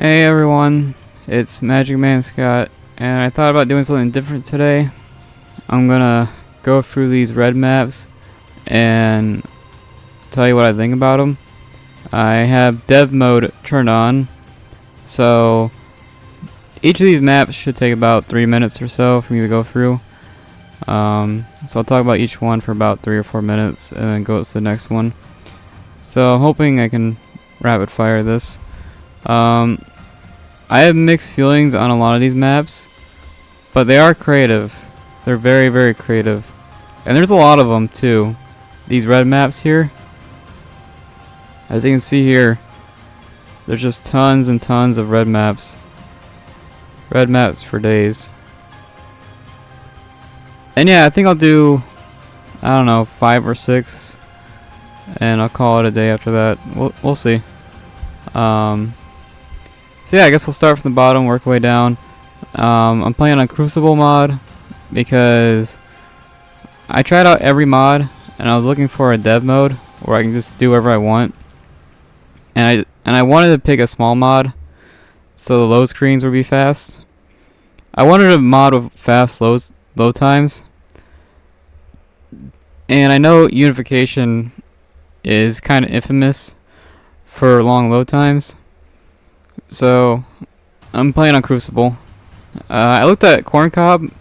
Hey everyone, it's Magic Man Scott, and I thought about doing something different today. I'm gonna go through these red maps and tell you what I think about them. I have dev mode turned on, so each of these maps should take about 3 minutes or so for me to go through. So I'll talk about each one for about 3 or 4 minutes and then go to the next one. So I'm hoping I can rapid fire this. I have mixed feelings on a lot of these maps, but they are creative. They're very, very creative. And there's a lot of them too. These red maps here, as you can see here, there's just tons and tons of red maps. Red maps for days. And yeah, I think I'll do, I don't know, 5 or 6, and I'll call it a day after that. We'll see. So yeah, I guess we'll start from the bottom, work our way down. I'm playing on Crucible mod because I tried out every mod and I was looking for a dev mode where I can just do whatever I want. And I wanted to pick a small mod so the load screens would be fast. I wanted a mod with fast load times. And I know Unification is kind of infamous for long load times. So I'm playing on Crucible. I looked at Corncob.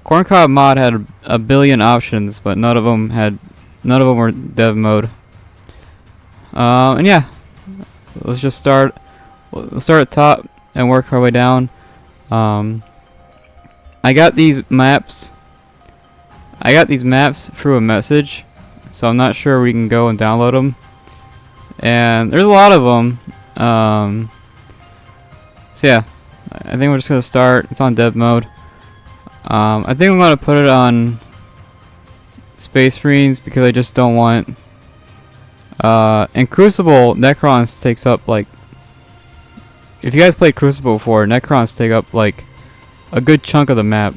Corncob mod had a billion options, but none of them were dev mode. And yeah, let's just start. We'll start at top and work our way down. I got these maps. Through a message, so I'm not sure we can go and download them. And there's a lot of them. So yeah, I think we're just gonna start. It's on dev mode. I think I'm gonna put it on Space Marines because I just don't want. In Crucible, Necrons takes up like. If you guys played Crucible before, Necrons take up like a good chunk of the map.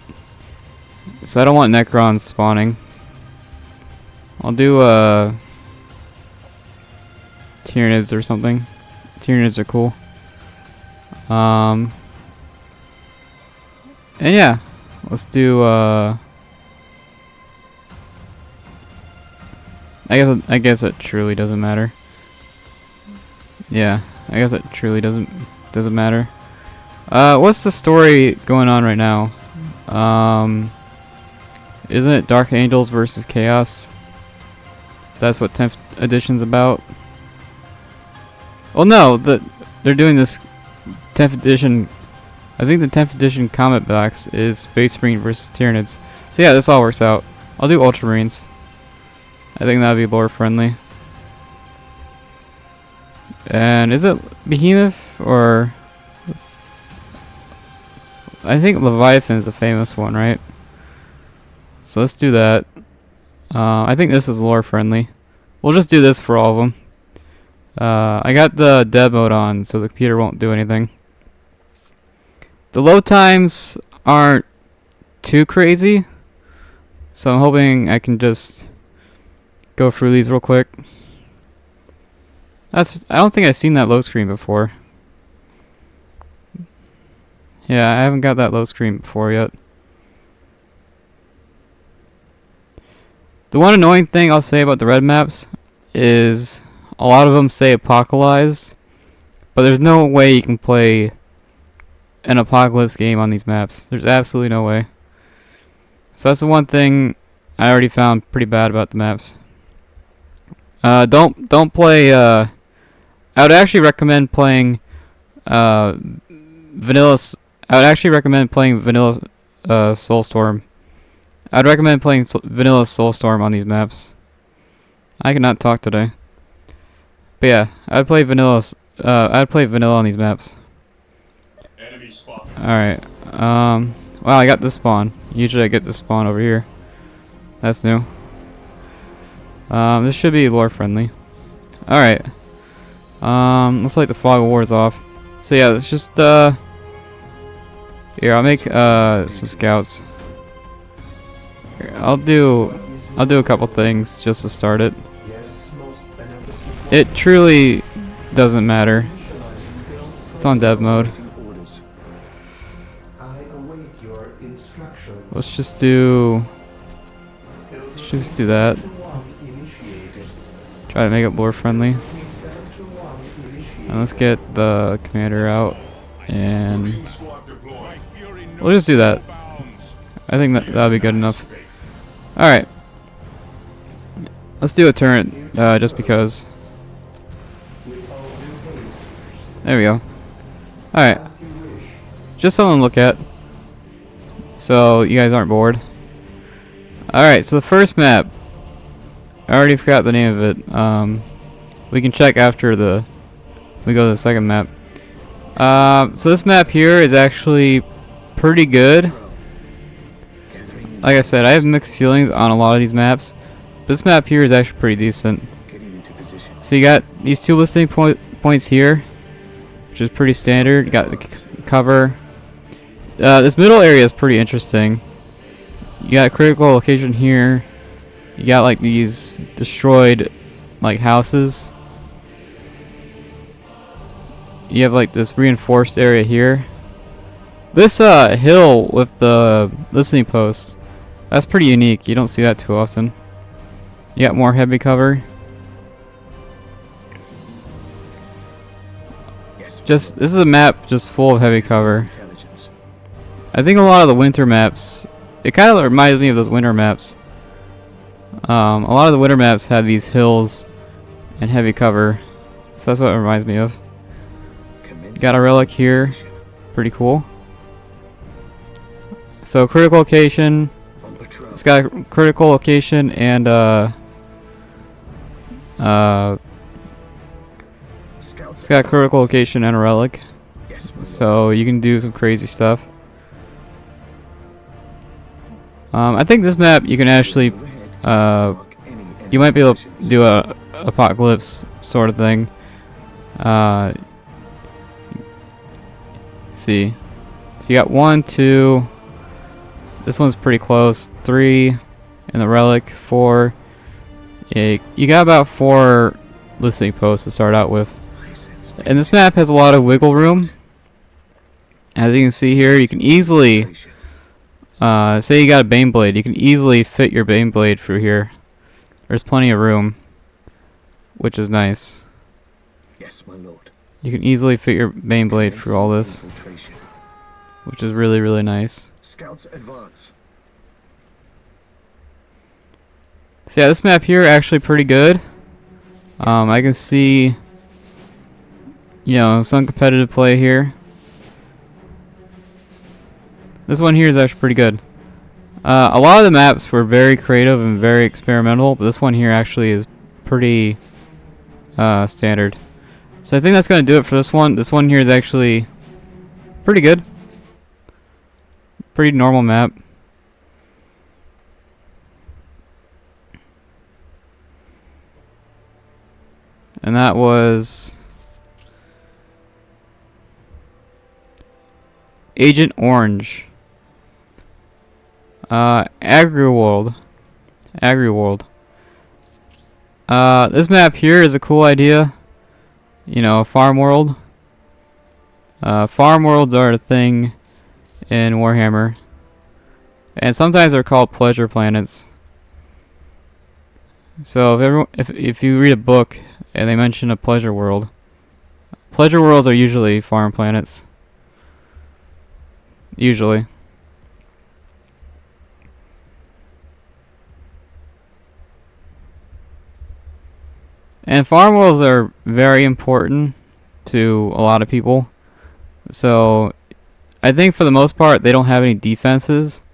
So I don't want Necrons spawning. I'll do Tyranids or something. Tyranids are cool. And yeah, let's do I guess it truly doesn't matter. Yeah, I guess it truly doesn't matter. What's the story going on right now? Isn't it Dark Angels versus Chaos? That's what 10th edition's about. Well, no, they're doing this 10th edition. I think the 10th edition Comet box is Space Marine versus Tyranids. So yeah, this all works out. I'll do Ultramarines. I think that'd be lore friendly. And is it Behemoth or? I think Leviathan is the famous one, right? So let's do that. I think this is lore friendly. We'll just do this for all of them. I got the dev mode on, so the computer won't do anything. The load times aren't too crazy, so I'm hoping I can just go through these real quick. I don't think I've seen that load screen before. Yeah, I haven't got that load screen before yet. The one annoying thing I'll say about the red maps is a lot of them say Apocalypse, but there's no way you can play an Apocalypse game on these maps. There's absolutely no way. So that's the one thing I already found pretty bad about the maps. Don't play. I would actually recommend playing vanilla. I would actually recommend playing vanilla Soulstorm. I'd recommend playing vanilla Soulstorm on these maps. I cannot talk today. But yeah, I'd play vanilla. I'd play vanilla on these maps. Alright. Wow, I got this spawn. Usually I get this spawn over here. That's new. This should be lore friendly. Alright. Let's light the Fog of Wars off. So yeah, let's just here, I'll make some scouts. Here, I'll do a couple things just to start it. It truly doesn't matter. It's on dev mode. Let's just do that. Try to make it more friendly. And let's get the commander out, and we'll just do that. I think that'll be good enough. Alright. Let's do a turret, just because. There we go. Alright. Just something to look at, so you guys aren't bored. Alright, so the first map, I already forgot the name of it. We can check after we go to the second map. So this map here is actually pretty good. Like I said, I have mixed feelings on a lot of these maps. This map here is actually pretty decent. So you got these two listening points here, which is pretty standard. You got the cover. This middle area is pretty interesting. You got a critical location here. You got like these destroyed like houses. You have like this reinforced area here. This hill with the listening posts, that's pretty unique. You don't see that too often. You got more heavy cover. This is a map just full of heavy cover. I think a lot of the winter maps, it kind of reminds me of those winter maps. A lot of the winter maps have these hills and heavy cover, so that's what it reminds me of. Got a relic here, pretty cool. So critical location, it's got a critical location and it's got a critical location and a relic, so you can do some crazy stuff. I think this map you can actually, you might be able to do a apocalypse sort of thing. See, so you got 1, 2. This one's pretty close. 3, and the relic. 4. Yeah, you got about 4 listening posts to start out with. And this map has a lot of wiggle room. As you can see here, you can easily, say you got a Baneblade, you can easily fit your Baneblade through here. There's plenty of room, which is nice. Yes, my lord. You can easily fit your Baneblade through all this, which is really, really nice. Scouts advance. So yeah, this map here actually pretty good. I can see, you know, some competitive play here. This one here is actually pretty good. A lot of the maps were very creative and very experimental, but this one here actually is pretty standard. So I think that's going to do it for this one. This one here is actually pretty good. Pretty normal map. And that was Agent Orange. AgriWorld. This map here is a cool idea. You know, farm world. Farm worlds are a thing in Warhammer, and sometimes they're called pleasure planets. So if you read a book and they mention a pleasure world, pleasure worlds are usually farm planets. Usually. And farm worlds are very important to a lot of people. So I think for the most part they don't have any defenses.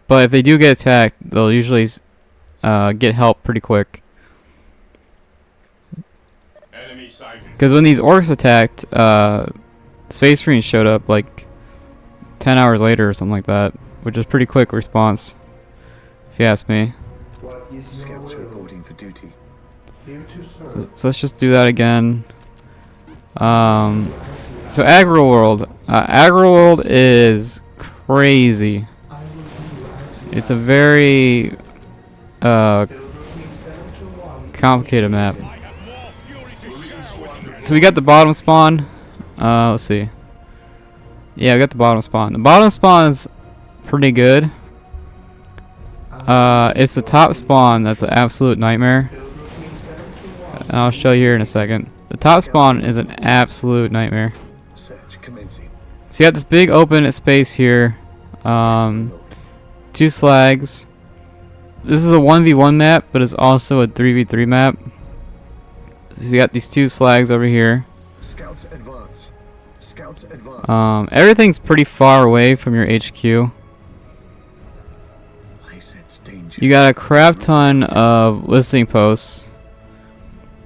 But if they do get attacked, they'll usually get help pretty quick. Because when these orcs attacked, Space Marines showed up like 10 hours later or something like that, which is pretty quick response, if you ask me. Scouts reporting for duty. So let's just do that again. So AgriWorld. AgriWorld is crazy. It's a very complicated map. So we got the bottom spawn. Let's see. Yeah, I got the bottom spawn. The bottom spawn's pretty good. It's the top spawn that's an absolute nightmare. I'll show you here in a second. The top spawn is an absolute nightmare. Search commencing. So you got this big open space here. Yes, my lord. 2 slags. This is a 1v1 map, but it's also a 3v3 map. So you got these 2 slags over here. Scouts advance. Scouts advance. Everything's pretty far away from your HQ. I sense danger. You got a crap ton of listening posts.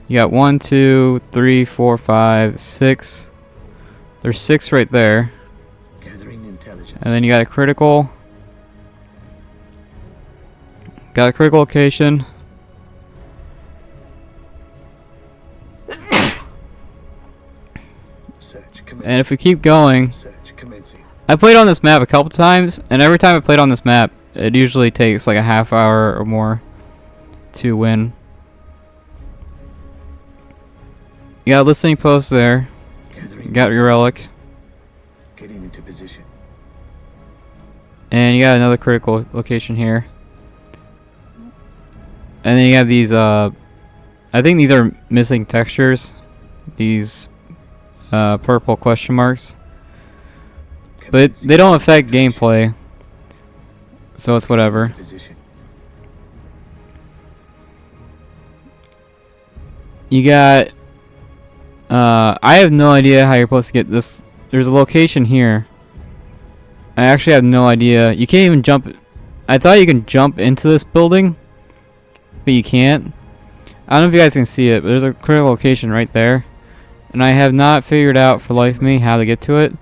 You got 1, 2, 3, 4, 5, 6. There's 6 right there. Gathering intelligence. And then you got a critical. Got a critical location. Search And commencing. if we keep going, Search commencing. I played on this map a couple times, and every time I played on this map, it usually takes like a half hour or more to win. You got a listening post there. Gathering You got your relic. intelligence. Getting into position. And you got another critical location here. And then you have these, I think these are missing textures. These purple question marks. But Commencing they don't affect activation. gameplay. So it's whatever. Into position. You got, I have no idea how you're supposed to get this. There's a location here. I actually have no idea. You can't even jump. I thought you can jump into this building, but you can't. I don't know if you guys can see it, but there's a critical location right there. And I have not figured out for life of me how to get to it.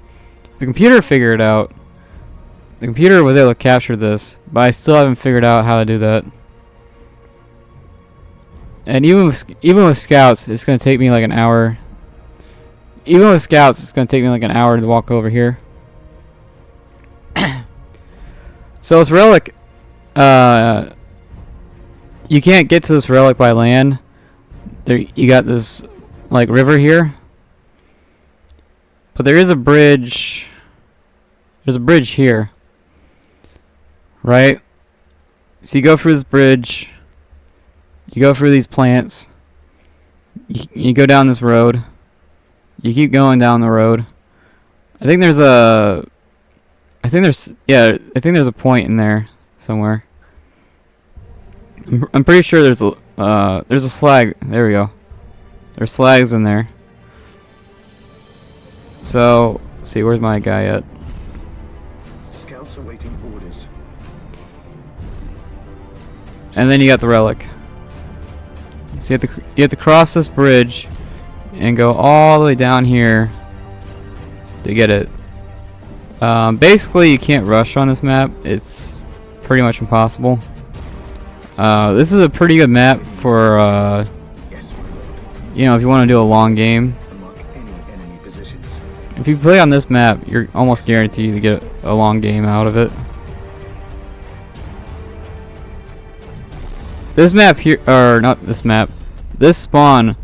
The computer figured it out. The computer was able to capture this, but I still haven't figured out how to do that. And even with scouts, it's gonna take me like an hour. Even with scouts, it's gonna take me like an hour to walk over here. So this relic, you can't get to this relic by land. There, you got this like river here, but there is a bridge. There's a bridge here, right? So you go through this bridge. You go through these plants. You go down this road. You keep going down the road. I think there's a point in there somewhere. I'm pretty sure there's a slag. There we go. There's slags in there. So, let's see, where's my guy at? Scouts awaiting orders. And then you got the relic. So you have to cross this bridge and go all the way down here to get it. Basically, you can't rush on this map. It's pretty much impossible. This is a pretty good map for, Yes, my lord. you know, if you want to do a long game. Unlock any enemy positions. If you play on this map, you're almost guaranteed to get a long game out of it. This map here, or not this map, this spawn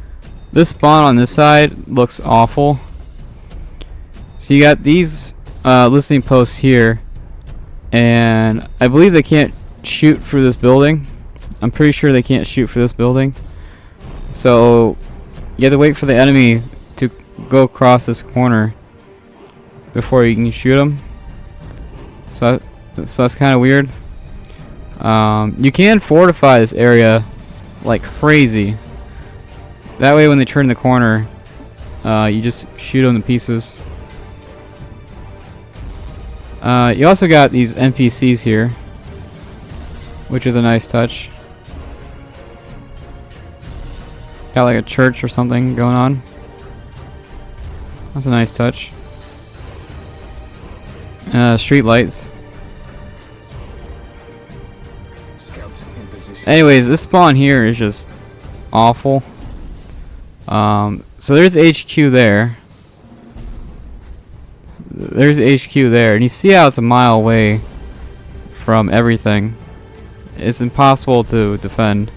on this side looks awful. So you got these listening posts here, and I believe they can't shoot through this building. I'm pretty sure they can't shoot through this building. So you have to wait for the enemy to go across this corner before you can shoot them. So that's kind of weird. You can fortify this area like crazy. That way when they turn the corner, you just shoot them to pieces. You also got these NPCs here, which is a nice touch. Got like a church or something going on. That's a nice touch. Street lights. Scouts in position. Anyways, this spawn here is just awful. So there's HQ there. There's HQ there, and you see how it's a mile away from everything. It's impossible to defend.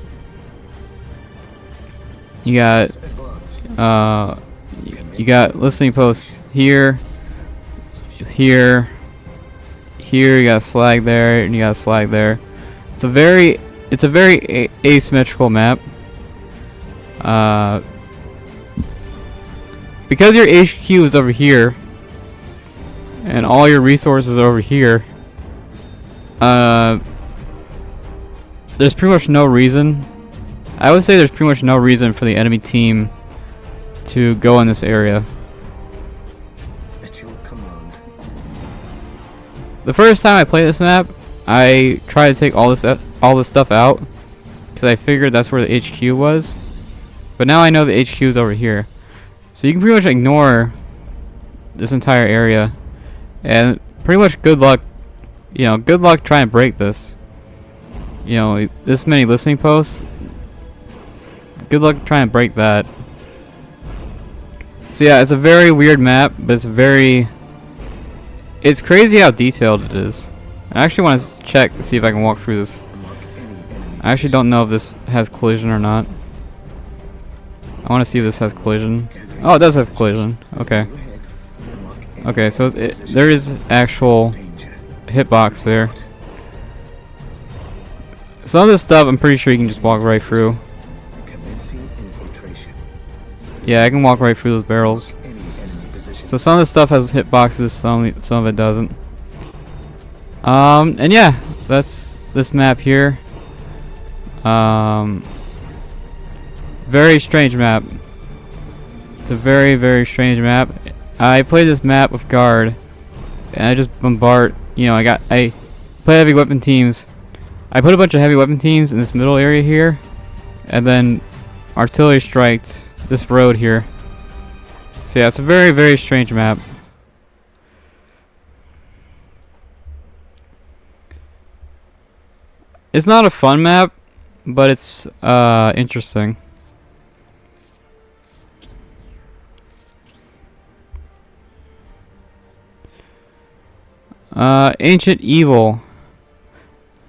You got Advance. You got listening posts here, here, here. You got a slag there, and you got a slag there. It's a very asymmetrical map. Because your HQ is over here, and all your resources are over here. There's pretty much no reason. I would say there's pretty much no reason for the enemy team to go in this area. At your command. The first time I played this map, I tried to take all this stuff out because I figured that's where the HQ was. But now I know the HQ is over here, so you can pretty much ignore this entire area, and pretty much good luck. You know, good luck trying to break this. You know, this many listening posts. Good luck trying to break that. So yeah, it's a very weird map, but it's crazy how detailed it is. I actually want to check to see if I can walk through this. Mark any enemy I actually don't know if this has collision or not. I want to see if this has collision. Oh, it does have collision. Okay. Go ahead. Mark any Okay, so enemy position. there is actual Danger. hitbox there. Some of this stuff I'm pretty sure you can just walk right through. Commencing infiltration. Yeah, I can walk right through those barrels. Any enemy position. So some of this stuff has hitboxes, some of it doesn't. And yeah, that's this map here. Very strange map. It's a very strange map. I played this map with guard, and I just bombard. You know, I play heavy weapon teams. I put a bunch of heavy weapon teams in this middle area here, and then artillery striked this road here. So yeah, it's a very strange map. It's not a fun map, but it's interesting. Ancient Evil.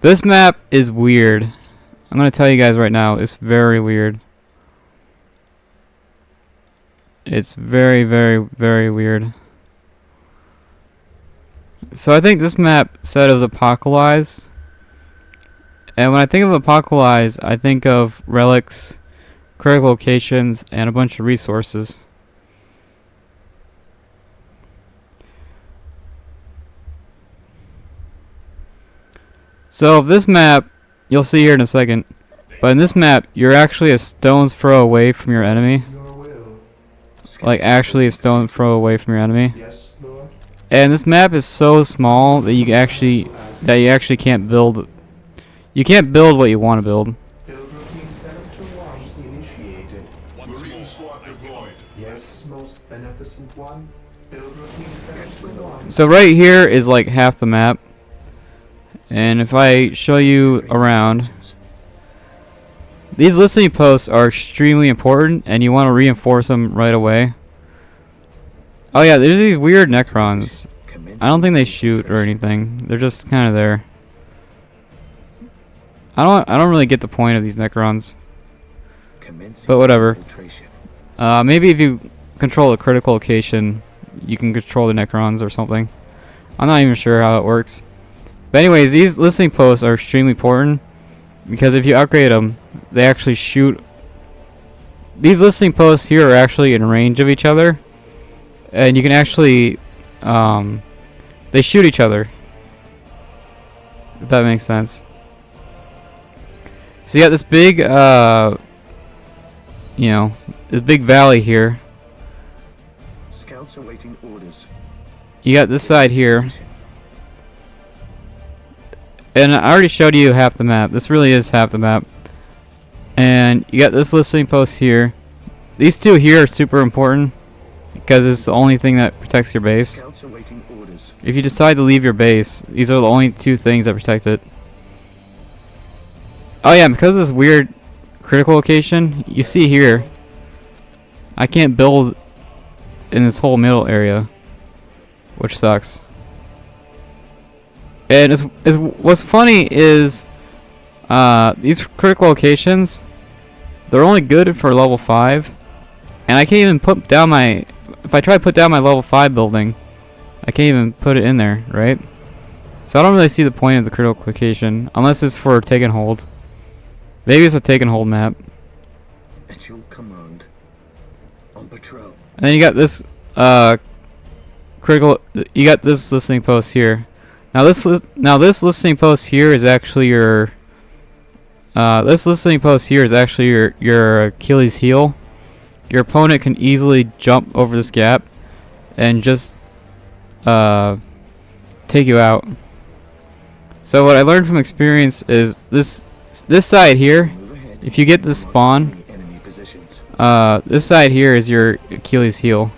This map is weird. I'm gonna tell you guys right now, it's very weird. It's very weird. So I think this map said it was Apocalypse. And when I think of Apocalypse, I think of relics, critical locations, and a bunch of resources. So this map, you'll see here in a second, but in this map, you're actually a stone's throw away from your enemy. Your will. Like actually a stone's throw away from your enemy. Yes, Lord. And this map is so small that you actually can't build. You can't build what you want to build. Build routine 721 initiated. Marine squad deployed. Yes, most beneficent one. Build routine 721. So right here is like half the map. And if I show you around, these listening posts are extremely important, and you want to reinforce them right away. Oh yeah, there's these weird Necrons. I don't think they shoot or anything. They're just kind of there. I don't really get the point of these Necrons. But whatever. Maybe if you control a critical location, you can control the Necrons or something. I'm not even sure how it works. But anyways, these listening posts are extremely important because if you upgrade them, they actually shoot. These listening posts here are actually in range of each other, and you can actually they shoot each other, if that makes sense. So you got this big you know, this big valley here. Scouts awaiting orders. You got this side here. And I already showed you half the map. This really is half the map. And you got this listening post here. These two here are super important because it's the only thing that protects your base. Scouts awaiting orders. If you decide to leave your base, these are the only two things that protect it. Oh yeah, because of this weird critical location, you see here, I can't build in this whole middle area, which sucks. And what's funny is these critical locations, they're only good for level 5, and I can't even put down my if I try to put down my level 5 building, I can't even put it in there, right? So I don't really see the point of the critical location, unless it's for take and hold. Maybe it's a take and hold map. At your command. On patrol. And then you got this critical. You got this listening post here. Now this listening post here is actually your. This listening post here is actually your Achilles heel. Your opponent can easily jump over this gap, and just take you out. So what I learned from experience is this side here. Move ahead. If you get this spawn, Enemy positions. this side here is your Achilles heel.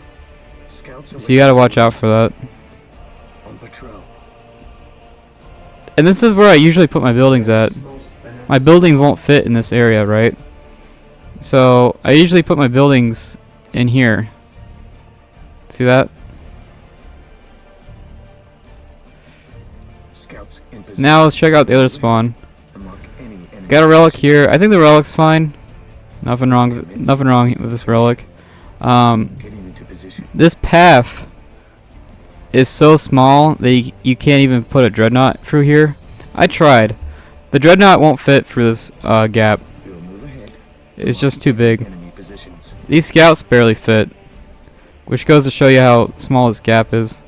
Scouts So you gotta watch out for that. on patrol. And this is where I usually put my buildings at. Most beneficent My buildings won't fit in this area, right? So I usually put my buildings in here. See that? Scouts in position. Now let's check out the other spawn. And mark any enemy Got a relic position. here. I think the relic's fine. Nothing wrong with this relic. Getting into position. This path is so small that you can't even put a dreadnought through here. I tried. The dreadnought won't fit through this gap. We will move ahead. It's just too big. Enemy positions. These scouts barely fit, which goes to show you how small this gap is.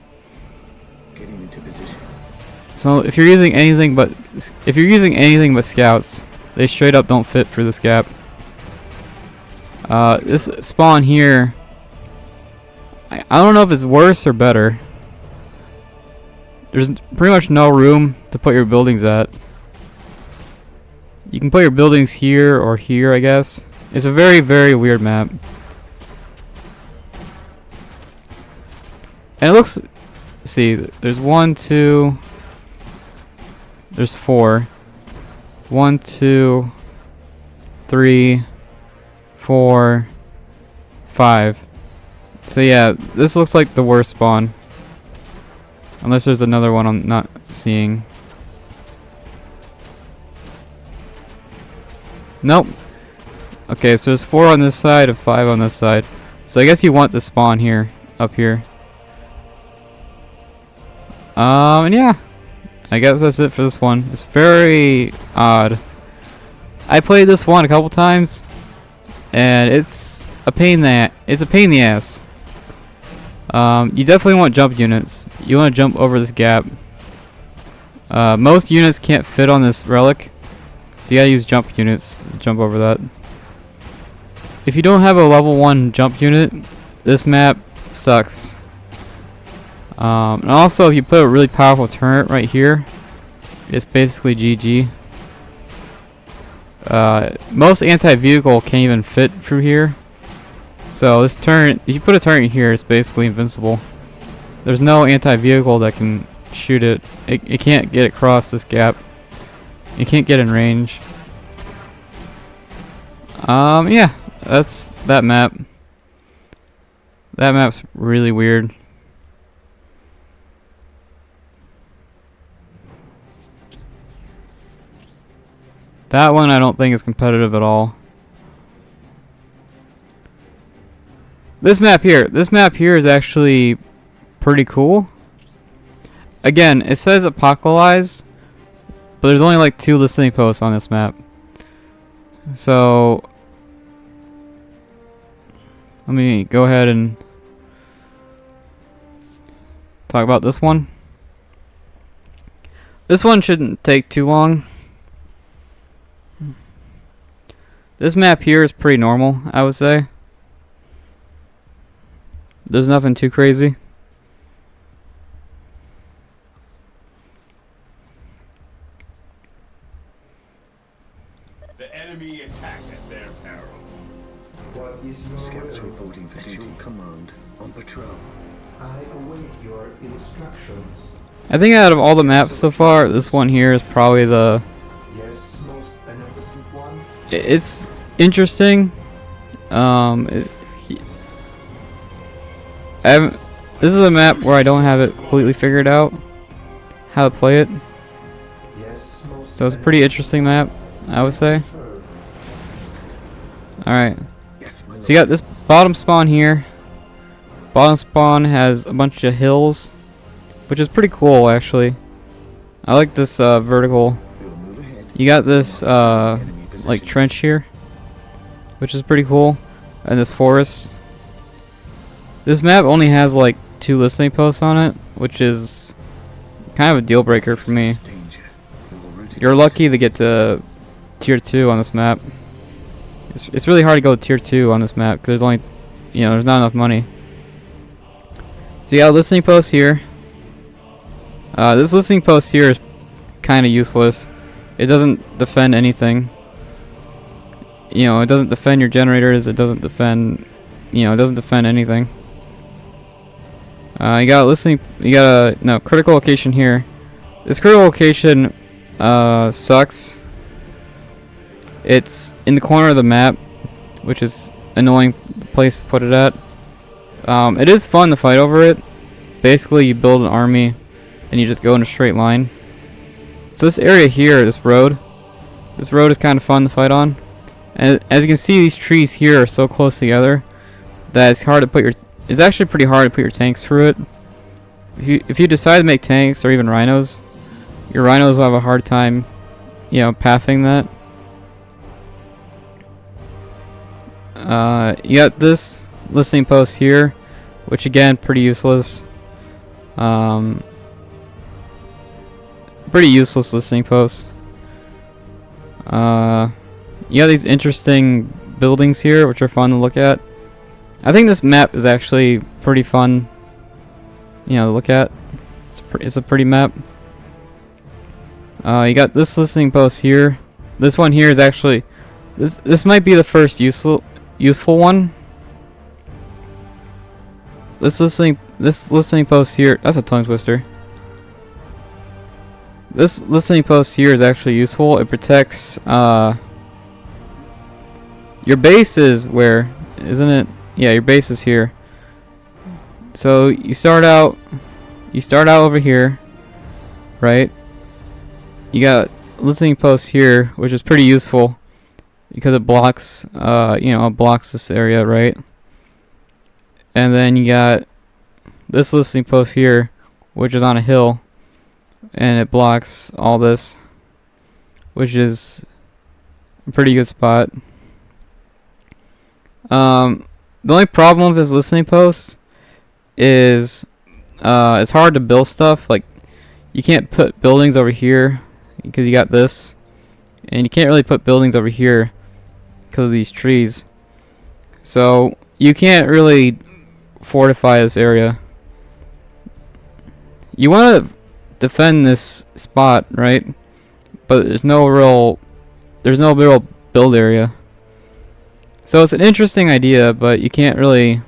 Getting into position. So if you're using anything but scouts, they straight up don't fit through this gap. This spawn here, I don't know if it's worse or better. There's pretty much no room to put your buildings at. You can put your buildings here or here, I guess. It's a very, very weird map. And it looks, see, there's 1, 2, there's 4. 1, 2, 3, 4, 5. So yeah, this looks like the worst spawn. Unless there's another one I'm not seeing. Nope. Okay, so there's 4 on this side and 5 on this side. So I guess you want to spawn here, up here. And yeah. I guess that's it for this one. It's very odd. I played this one a couple times, and it's a pain in the ass. You definitely want jump units. You want to jump over this gap. Most units can't fit on this relic, so you gotta use jump units to jump over that. If you don't have a level 1 jump unit, this map sucks. And also, if you put a really powerful turret right here, it's basically GG. Most anti-vehicle can't even fit through here. So this turret, if you put a turret here, it's basically invincible. There's no anti-vehicle that can shoot it. It can't get across this gap. It can't get in range. Yeah, that's that map. That map's really weird. That one I don't think is competitive at all. This map here is actually pretty cool. Again, it says Apocalypse, but there's only like 2 listening posts on this map. So let me go ahead and talk about this one. This one shouldn't take too long. This map here is pretty normal, I would say. There's nothing too crazy. The enemy attack at their peril. What is your Scouts will? reporting for duty. Command. On patrol. I await your instructions. I think out of all the maps so far, this one here is probably the... Yes, most beneficent one. It's interesting. This is a map where I don't have it completely figured out how to play it. Yes, most So it's a pretty interesting map, I would say. beneficent. Alright. Yes, my So you got this bottom spawn here. Bottom spawn has a bunch of hills, which is pretty cool actually. I like this vertical. We'll move ahead. You got this Enemy like positions. trench here, which is pretty cool, and this forest. This map only has like 2 listening posts on it, which is kind of a deal breaker for me. Danger. We will route it You're out. lucky to get to tier 2 on this map. It's really hard to go tier 2 on this map because there's only, you know, there's not enough money. So you got a listening post here. This listening post here is kind of useless. It doesn't defend anything. You know, it doesn't defend your generators. It doesn't defend, you know, it doesn't defend anything. You got a listening. You got a no critical location here. This critical location sucks. It's in the corner of the map, which is annoying place to put it at. It is fun to fight over it. Basically, you build an army, and you just go in a straight line. So this area here, this road is kind of fun to fight on. And as you can see, these trees here are so close together that it's hard to put your. It's actually pretty hard to put your tanks through it. If you decide to make tanks or even rhinos, your rhinos will have a hard time, you know, pathing that. You got this listening post here, which again pretty useless. Pretty useless listening post. You got these interesting buildings here, which are fun to look at. I think this map is actually pretty fun, you know, to look at. It's a pretty map. You got this listening post here. This one here is actually this might be the first useful one. This listening post here, that's a tongue twister. This listening post here is actually useful. It protects your base is where, isn't it? Yeah, your base is here. So you start out over here, right? You got listening post here, which is pretty useful because it blocks you know, it blocks this area, right? And then you got this listening post here, which is on a hill, and it blocks all this, which is a pretty good spot. The only problem with this listening post is it's hard to build stuff. Like, you can't put buildings over here because you got this, and you can't really put buildings over here because of these trees. So you can't really fortify this area. You want to defend this spot, right? But there's no real build area. So it's an interesting idea, but you can't really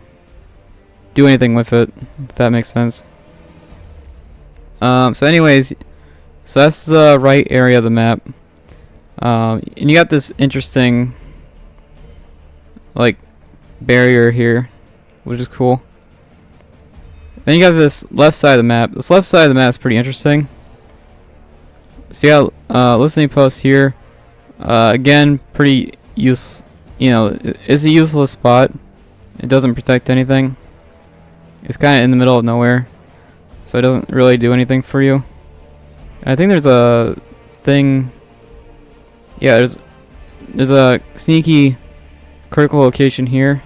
do anything with it, if that makes sense. So anyways, so that's the right area of the map. And you got this interesting, like, barrier here, which is cool. Then you got this left side of the map. This left side of the map is pretty interesting. So you got listening post here. Again, pretty you know, it's a useless spot. It doesn't protect anything. It's kind of in the middle of nowhere, so it doesn't really do anything for you. I think there's a thing. Yeah, there's a sneaky critical location here,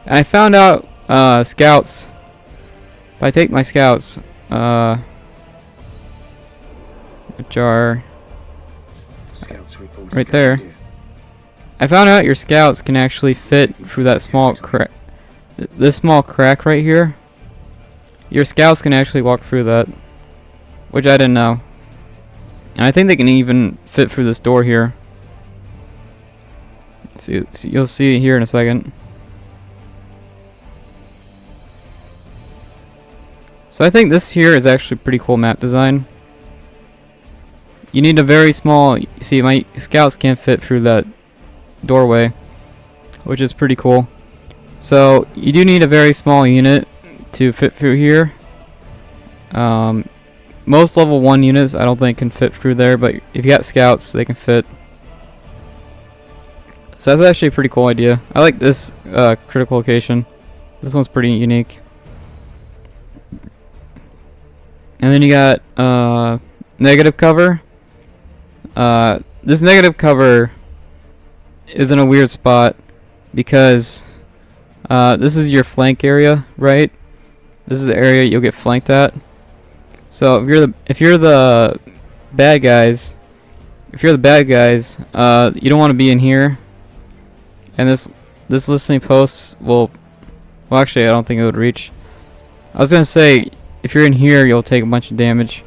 and I found out scouts. If I take my scouts, which are Scouts report right there. active. I found out your scouts can actually fit through that small crack. This small crack right here. Your scouts can actually walk through that, which I didn't know. And I think they can even fit through this door here. See, you'll see it here in a second. So I think this here is actually pretty cool map design. You need a very small. See, my scouts can't fit through that doorway, which is pretty cool. So you do need a very small unit to fit through here. Most level 1 units I don't think can fit through there, but if you got scouts, they can fit. So that's actually a pretty cool idea. I like this critical location. This one's pretty unique. And then you got negative cover. This negative cover is in a weird spot because this is your flank area, right? This is the area you'll get flanked at. So if you're the bad guys, you don't want to be in here. And this listening post will, well, actually, I don't think it would reach. I was gonna say, if you're in here, you'll take a bunch of damage.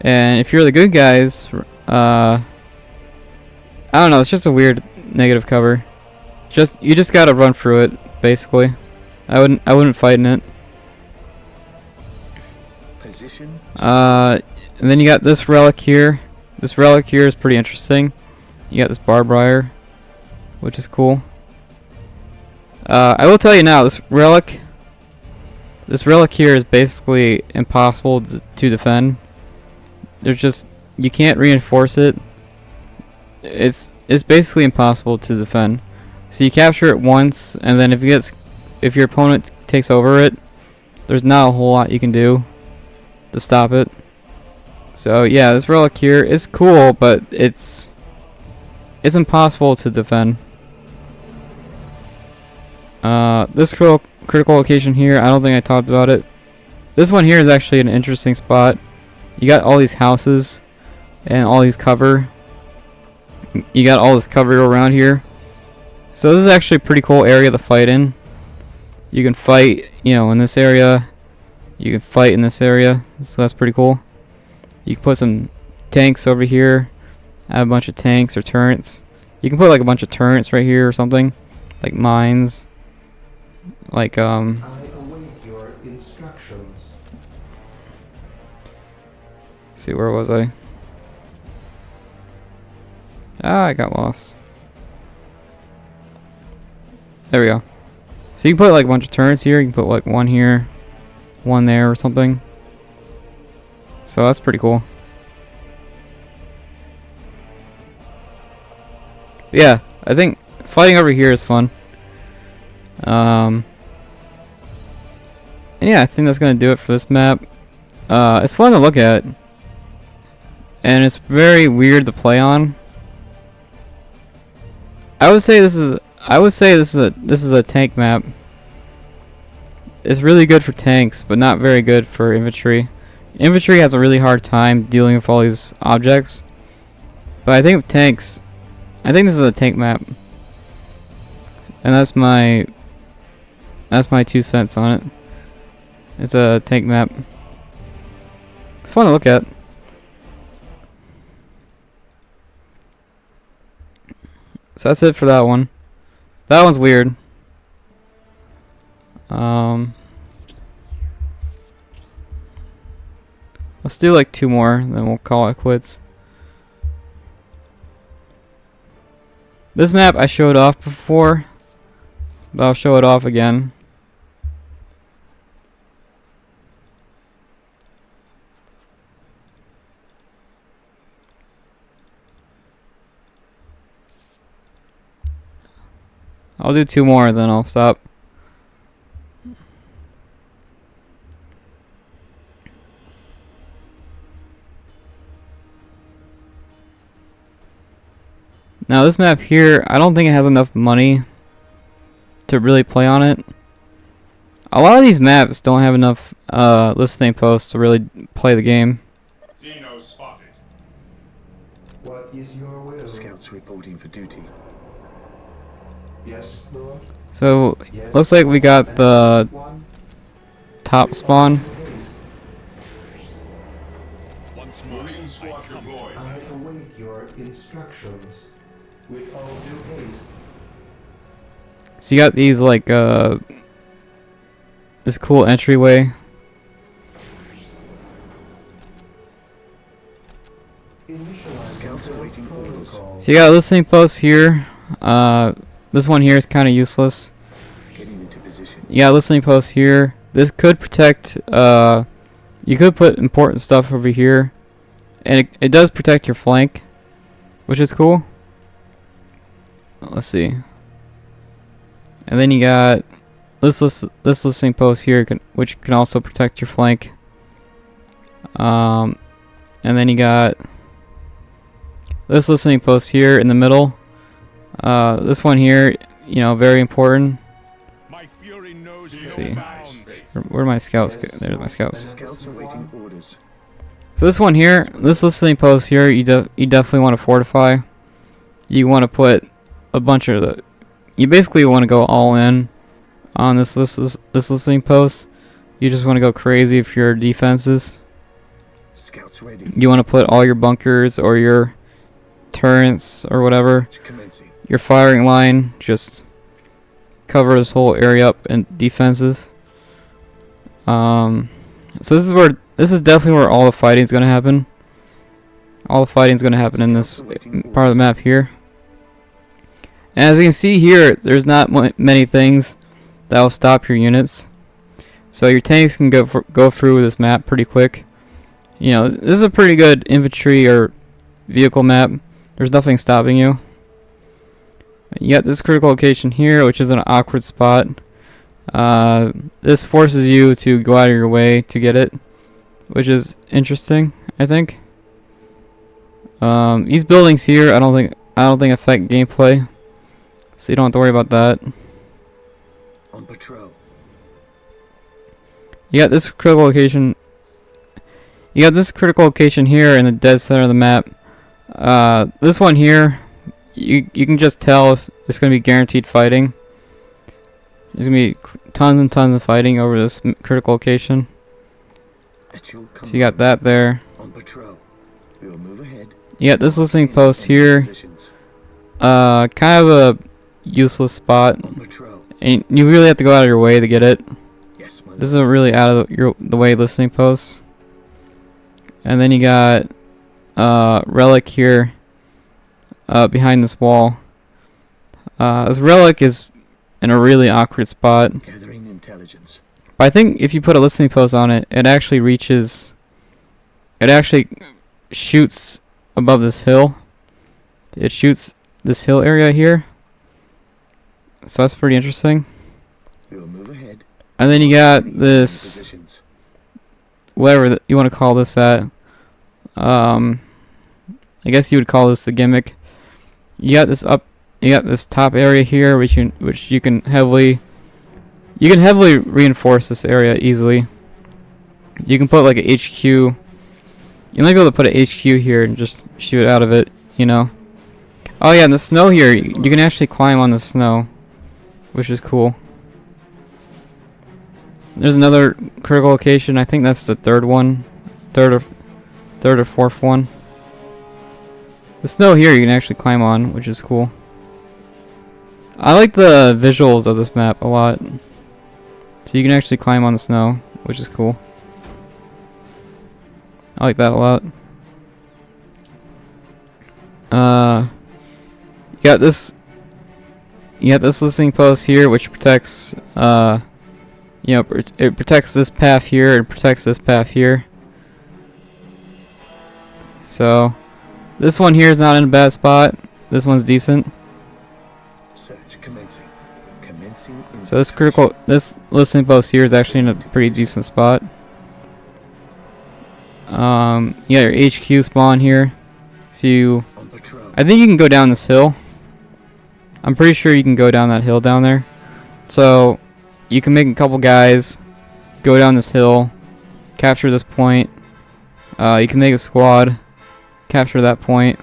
And if you're the good guys, I don't know. It's just a weird negative cover. You just gotta run through it, basically. I wouldn't fight in it. Position. And then you got this relic here. This relic here is pretty interesting. You got this barbed wire, which is cool. I will tell you now, this relic here is basically impossible to defend. You can't reinforce it. It's basically impossible to defend. So you capture it once, and then if your opponent takes over it, there's not a whole lot you can do to stop it. So yeah, this relic here is cool, but it's impossible to defend. This critical location here, I don't think I talked about it. This one here is actually an interesting spot. You got all these houses and all these cover. You got all this cover around here. So this is actually a pretty cool area to fight in. You can fight, in this area. You can fight in this area, so that's pretty cool. You can put some tanks over here. Have a bunch of tanks or turrets. You can put like a bunch of turrets right here or something, like mines. Like I await your instructions. See, where was I? I got lost. There we go. So you can put like a bunch of turrets here. You can put like one here, one there or something. So that's pretty cool. But yeah, I think fighting over here is fun. And yeah, I think that's gonna do it for this map. It's fun to look at, and it's very weird to play on. I would say this is a tank map. It's really good for tanks, but not very good for infantry. Infantry has a really hard time dealing with all these objects. But I think with tanks, I think this is a tank map. And that's my 2 cents on it. It's a tank map. It's fun to look at. So that's it for that one. That one's weird. Let's do like 2 more, then we'll call it quits. This map I showed off before, but I'll show it off again. I'll do 2 more, then I'll stop. Now this map here, I don't think it has enough money to really play on it. A lot of these maps don't have enough listening posts to really play the game. Xeno spotted. What is your will? Scouts reporting for duty. Yes, Lord. So Yes. looks like we got the One. top spawn. Once Marine squad deployed. I await your instructions. With all due haste. So you got these like this cool entryway. Initialize Scouts awaiting orders. protocol. So you got a listening post here. This one here is kind of useless. Getting into position. You got a listening post here. This could protect. You could put important stuff over here, and it does protect your flank, which is cool. Let's see. And then you got this listening post here, which can also protect your flank. And then you got this listening post here in the middle. This one here, you know, very important. My fury knows Let's no see. bounds. Where are my scouts? There's my scouts. Scouts awaiting orders. So this one here, this listening post here, you definitely want to fortify. You want to put a bunch of the. You basically want to go all in on this listening post. You just want to go crazy for your defenses. Scouts ready. You want to put all your bunkers or your turrets or whatever. Search commencing. Your firing line, just cover this whole area up in defenses. So this is definitely where all the fighting is going to happen. All the fighting is going to happen in this part of the map here. And as you can see here, there's not many things that will stop your units. So your tanks can go through this map pretty quick. You know, this is a pretty good infantry or vehicle map. There's nothing stopping you. You got this critical location here, which is an awkward spot. This forces you to go out of your way to get it, which is interesting, I think. These buildings here, I don't think affect gameplay, so you don't have to worry about that. On patrol. You got this critical location. You got this critical location here in the dead center of the map. This one here, you can just tell it's going to be guaranteed fighting. There's going to be tons and tons of fighting over this critical location. At your So you got that there. on patrol. We will move ahead. You got this listening post here. Positions. Kind of a useless spot. On patrol. And you really have to go out of your way to get it. Yes, my This is a really out of the way listening post. And then you got Relic here behind this wall. This Relic is in a really awkward spot. gathering intelligence. But I think if you put a listening post on it, it actually reaches. It actually shoots above this hill. It shoots this hill area here. So that's pretty interesting. We will move ahead. And then you got Enemy this, positions. whatever you want to call this at. I guess you would call this the gimmick. You got this top area here, which you can heavily reinforce this area easily. You can put like a HQ. You might be able to put a HQ here and just shoot out of it, you know. Oh yeah, and the snow here, you can actually climb on the snow, which is cool. There's another critical location. I think that's the third or fourth one. The snow here you can actually climb on, which is cool. I like the visuals of this map a lot. So you can actually climb on the snow, which is cool. I like that a lot. You got this listening post here, which protects, you know, it protects this path here, and protects this path here. So, this one here is not in a bad spot. This one's decent. Search commencing. Commencing. So this listening post here is actually in a pretty decent spot. You got your HQ spawn here. So On patrol. I think you can go down this hill. I'm pretty sure you can go down that hill down there. So you can make a couple guys go down this hill, capture this point. You can make a squad, capture that point.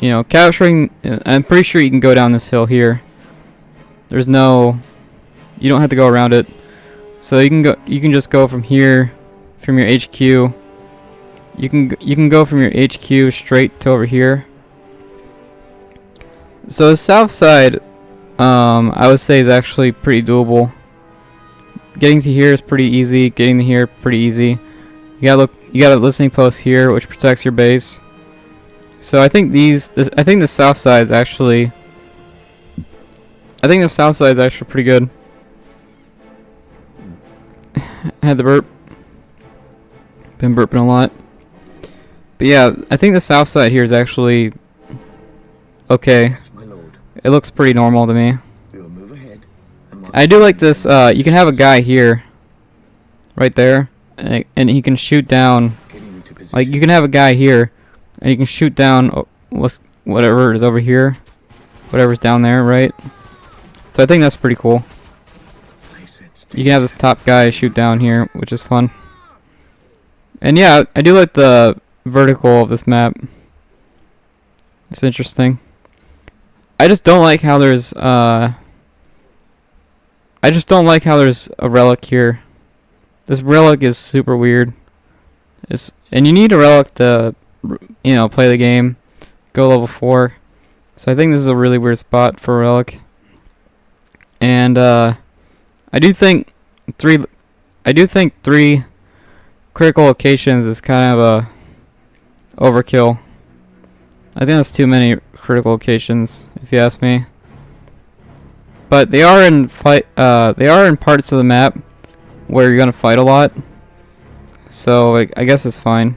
You know, capturing. I'm pretty sure you can go down this hill here. There's no. You don't have to go around it. So you can go. You can just go from here, from your HQ. You can go from your HQ straight to over here. So the south side, I would say, is actually pretty doable. Getting to here is pretty easy. Getting to here pretty easy. You got a listening post here, which protects your base. So I think I think the south side is actually. I think the south side is actually pretty good. Had the burp. Been burping a lot. But yeah, I think the south side here is actually okay. Yes, my lord. It looks pretty normal to me. We will move ahead. I do like this. You can have a guy here, right there, and he can shoot down. Getting into position. Like, you can have a guy here, and you can shoot down whatever is over here, whatever's down there, right? So I think that's pretty cool. I sense You can have this top guy shoot down here, which is fun. And yeah, I do like the vertical of this map. It's interesting. I just don't like how there's a relic here. This relic is super weird. And you need a relic to, you know, play the game, go level 4. So I think this is a really weird spot for a relic. And I do think three critical locations is kind of a overkill. I think that's too many critical locations, if you ask me. But they are in parts of the map where you're gonna fight a lot. So I guess it's fine.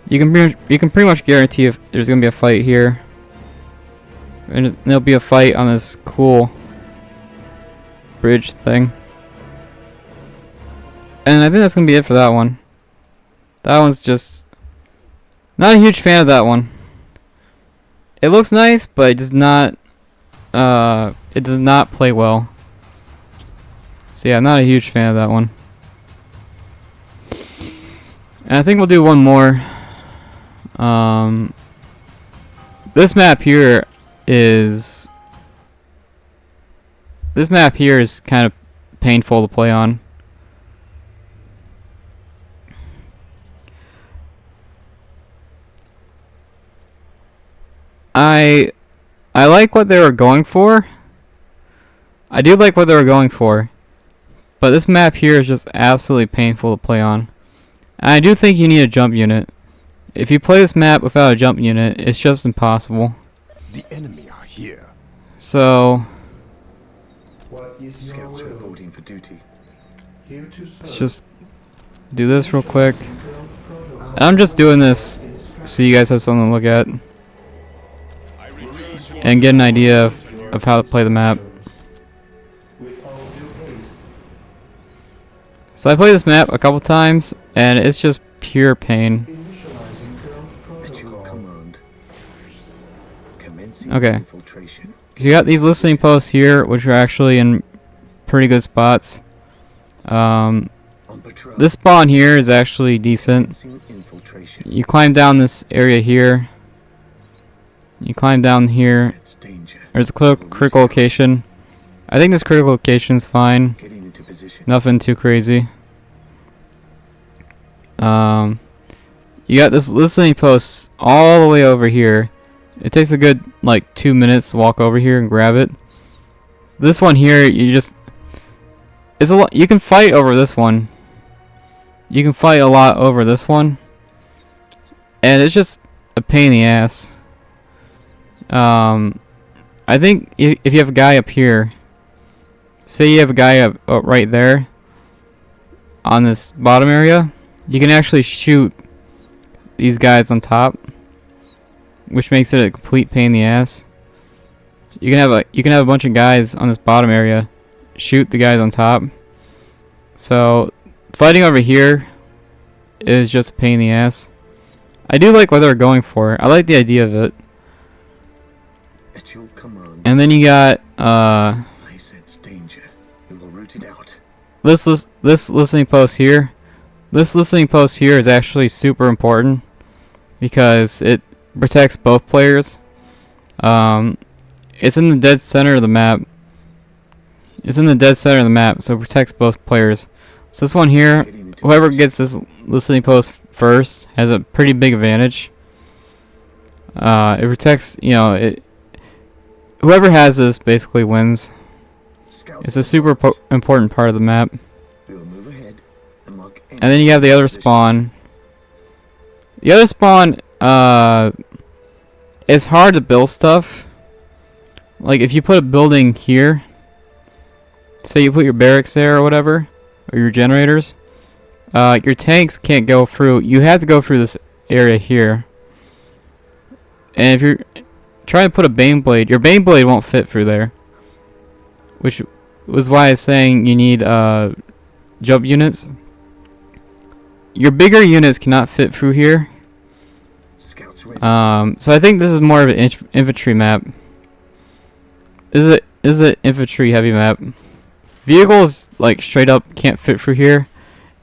You can pretty much guarantee if there's gonna be a fight here, and there'll be a fight on this cool bridge thing. And I think that's gonna be it for that one. That one's just not a huge fan of that one. It looks nice, but it does not play well. So yeah, I'm not a huge fan of that one. And I think we'll do one more. This map here is kind of painful to play on. I like what they were going for. I do like what they were going for. But this map here is just absolutely painful to play on. And I do think you need a jump unit. If you play this map without a jump unit, it's just impossible. The enemy are here. So What is your Scouts will? reporting for duty. Here to serve. let's just do this real quick. And I'm just doing this so you guys have something to look at I reduce your and get an idea of how to play the map. With all due haste. So I played this map a couple times and it's just pure pain. Initializing build At your protocol. command. Commencing Okay. infiltration. So you got these listening posts here, which are actually in pretty good spots. On patrol. This spawn here is actually decent. Commencing infiltration. You climb down this area here. You climb down here. Sense danger. There's a critical location. I think this critical location's fine. Getting into position. Nothing too crazy. You got this listening post all the way over here. It takes a good like 2 minutes to walk over here and grab it. This one here, it's a lot. You can fight over this one. You can fight a lot over this one, and it's just a pain in the ass. I think if you have a guy up here, say you have a guy up right there on this bottom area, you can actually shoot these guys on top, which makes it a complete pain in the ass. You can have a bunch of guys on this bottom area shoot the guys on top. So fighting over here is just a pain in the ass. I do like what they're going for. I like the idea of it. At your command. And then you got I sense danger. We will root it out. this listening post here. This listening post here is actually super important because it protects both players. It's in the dead center of the map. It's in the dead center of the map, so it protects both players. So this one here, Getting into whoever position. gets this listening post first has a pretty big advantage. It protects, whoever has this basically wins. Scouts It's a super advance. important part of the map. We will move ahead and mark. And then you have the other spawn. The other spawn, it's hard to build stuff. Like if you put a building here, say you put your barracks there or whatever, or your generators, your tanks can't go through. You have to go through this area here. And if you're trying to put a Baneblade, your Baneblade won't fit through there. Which was why I was saying you need jump units. Your bigger units cannot fit through here. Scouts ready. So I think this is more of an infantry map. Is it infantry heavy map? Vehicles like straight up can't fit through here,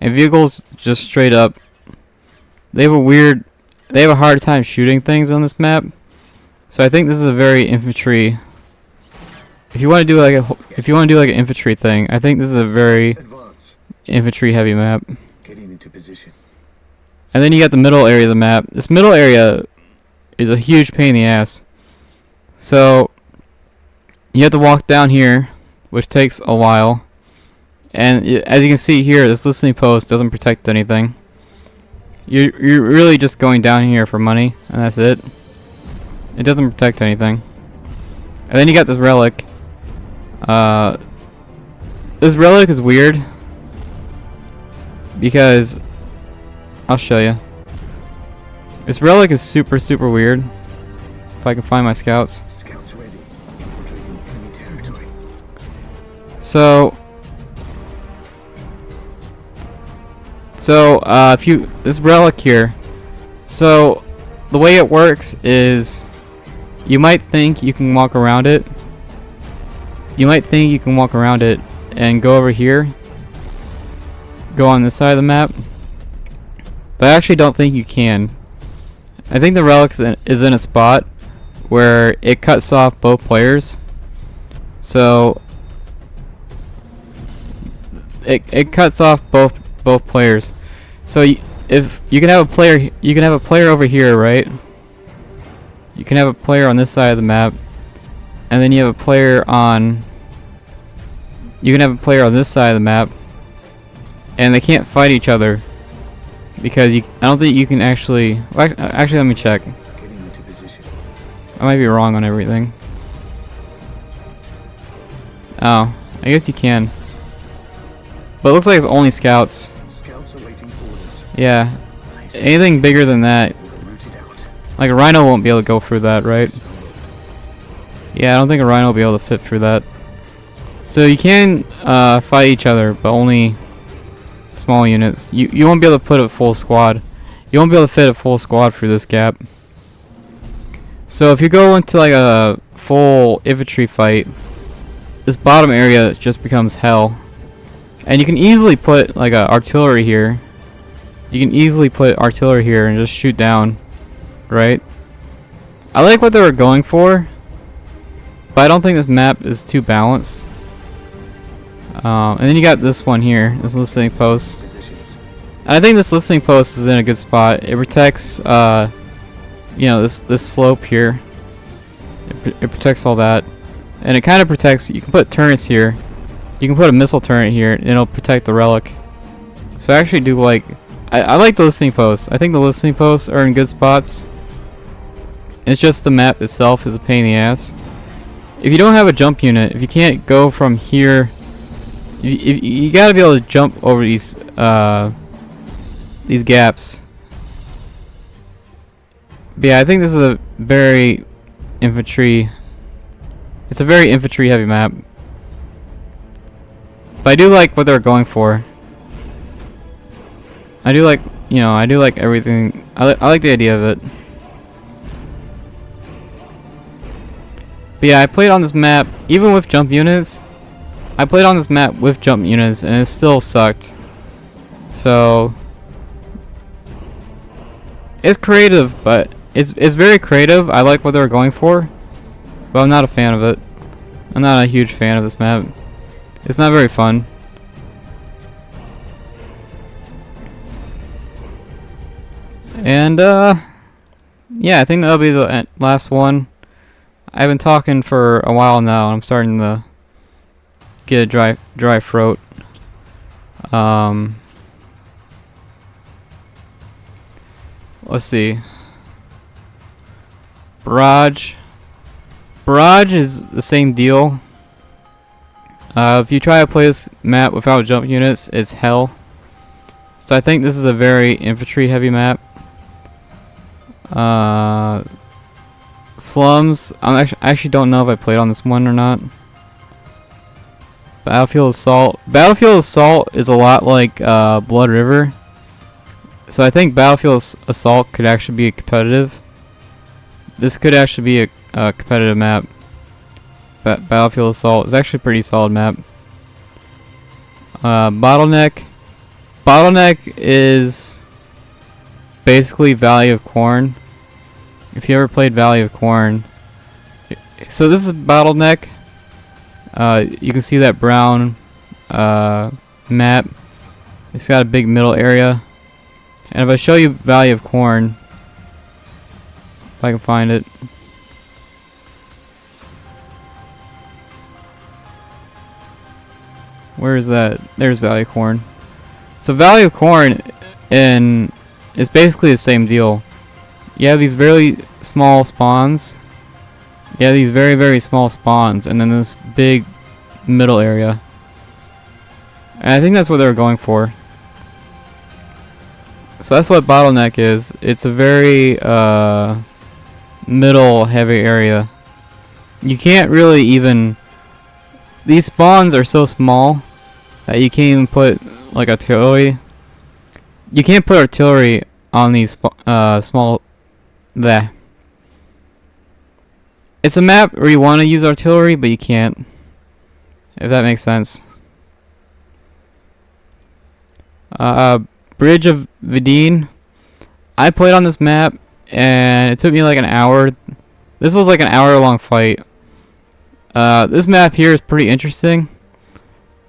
and vehicles just straight up. They have a hard time shooting things on this map. So I think this is a very infantry. If you want to do like an infantry thing, I think this is a very Advance. infantry heavy map. Getting into position. And then you got the middle area of the map. This middle area is a huge pain in the ass. So you have to walk down here, which takes a while. And as you can see here, this listening post doesn't protect anything. You're really just going down here for money, and that's it. It doesn't protect anything. And then you got this relic. This relic is weird because I'll show you. This relic is super weird. If I can find my scouts. Scouts ready. Infiltrating enemy territory. So this relic here. So the way it works is you might think you can walk around it. You might think you can walk around it and go over here. Go on this side of the map. But I actually don't think you can. I think the relic is in a spot where it cuts off both players. So it cuts off both players. So if you can have a player over here, right? You can have a player on this side of the map, and then you have a player on. You can have a player on this side of the map, and they can't fight each other because I don't think you can actually. Well, actually, let me check. Getting into position. I might be wrong on everything. Oh, I guess you can. But it looks like it's only scouts. Scouts awaiting orders. Yeah. Nice. Anything bigger than that, We'll root it out. like a rhino won't be able to go through that, right? Yeah, I don't think a rhino will be able to fit through that. So you can fight each other, but only small units. You won't be able to put a full squad. You won't be able to fit a full squad through this gap. So if you go into like a full infantry fight, this bottom area just becomes hell. And you can easily put like a artillery here. You can easily put artillery here and just shoot down, right? I like what they were going for, but I don't think this map is too balanced. And then you got this one here, this listening post. Positions. And I think this listening post is in a good spot. It protects, you know, this slope here. It protects all that, and it kind of protects. You can put turrets here. You can put a missile turret here, and it'll protect the relic. So I actually do like. I like the listening posts. I think the listening posts are in good spots. It's just the map itself is a pain in the ass. If you don't have a jump unit, if you can't go from here, you gotta be able to jump over these gaps. But yeah, I think this is a very infantry. It's a very infantry heavy map. But I do like what they're going for. I do like, you know, I do like everything. I like the idea of it. But yeah, I played on this map even with jump units. I played on this map with jump units and it still sucked. So it's creative, but it's very creative. I like what they're going for, but I'm not a fan of it. I'm not a huge fan of this map. It's not very fun. And yeah, I think that'll be the last one. I've been talking for a while now, and I'm starting to get a dry throat. Let's see. Barrage is the same deal. If you try to play this map without jump units, it's hell. So I think this is a very infantry heavy map. Slums, I actually don't know if I played on this one or not. Battlefield Assault. Battlefield Assault is a lot like Blood River. So I think Battlefield Assault could actually be competitive. This could actually be a competitive map. Battlefield Assault is actually a pretty solid map. Bottleneck. Bottleneck is basically Valley of Corn. If you ever played Valley of Corn. So this is Bottleneck. You can see that brown map. It's got a big middle area. And if I show you Valley of Corn, if I can find it. Where is that? There's Valley of Corn. So Valley of Corn is basically the same deal. You have these very small spawns. You have these very, very small spawns, and then this big middle area. And I think that's what they were going for. So that's what Bottleneck is. It's a very middle heavy area. You can't really even... These spawns are so small that you can't even put like artillery. You can't put artillery on these small... There. It's a map where you want to use artillery, but you can't. If that makes sense. Bridge of Vidine. I played on this map, and it took me like an hour. This was like an hour-long fight. This map here is pretty interesting.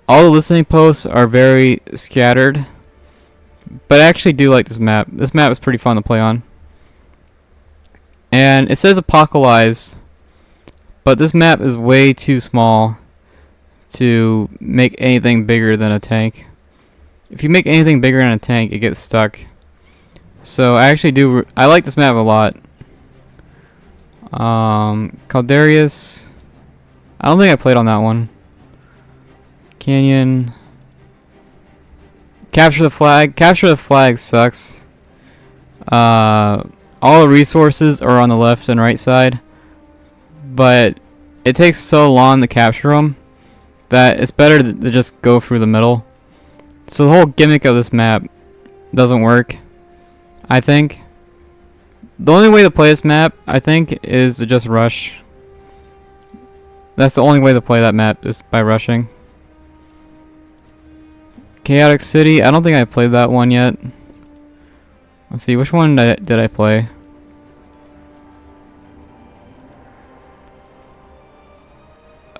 All the listening posts are very scattered, but I actually do like this map. This map is pretty fun to play on. And it says Apocalypse, but this map is way too small to make anything bigger than a tank. If you make anything bigger than a tank, it gets stuck. So I actually I like this map a lot. Caldarius. I don't think I played on that one. Canyon. Capture the Flag. Capture the Flag sucks. All the resources are on the left and right side, but it takes so long to capture them that it's better to just go through the middle. So the whole gimmick of this map doesn't work, I think. The only way to play this map, I think, is to just rush. That's the only way to play that map, is by rushing. Chaotic City, I don't think I played that one yet. Let's see, which one did I play?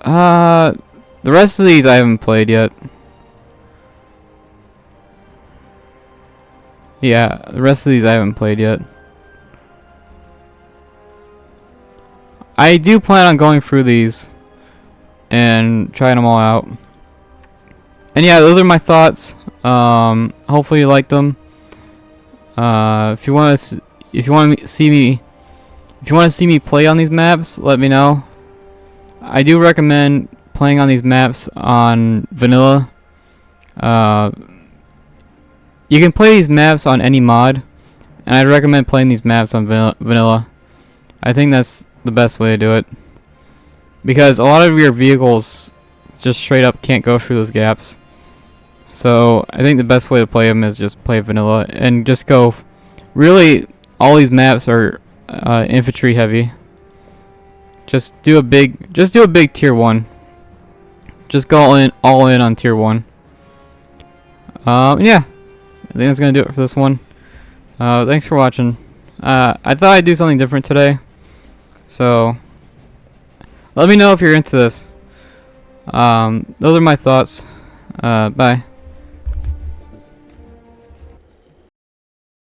The rest of these I haven't played yet. Yeah, the rest of these I haven't played yet. I do plan on going through these and trying them all out. And yeah, those are my thoughts. Hopefully you liked them. If you want to see me play on these maps, let me know. I do recommend playing on these maps on vanilla. You can play these maps on any mod, and I'd recommend playing these maps on vanilla. I think that's the best way to do it, because a lot of your vehicles just straight up can't go through those gaps. So I think the best way to play them is just play vanilla and just go. Really, all these maps are infantry heavy. Just do a big tier 1. Just go all in on tier 1. Yeah, I think that's gonna do it for this one. Thanks for watching. I thought I'd do something different today, so let me know if you're into this. Those are my thoughts. Bye.